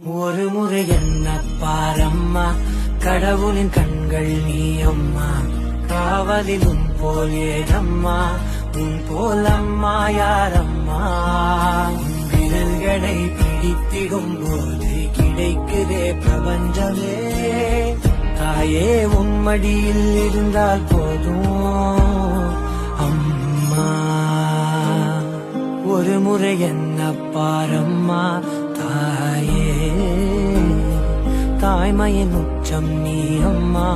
ஒரு முறை என்ன பாரம்மா, கடவுளின் கண்கள் நீ அம்மா. காவலில் உன் போல் ஏதம்மா, உன் போல் அம்மா யாரம்மா. உன் விரல்களை பிடித்திடும் போது கிடைக்குதே பிரபஞ்சமே. தாயே உன் மடியில் இருந்தால் போதும் அம்மா. ஒரு முறை என்ன பாரம்மா தாயே, தாய்மையின் உச்சம் நீ அம்மா.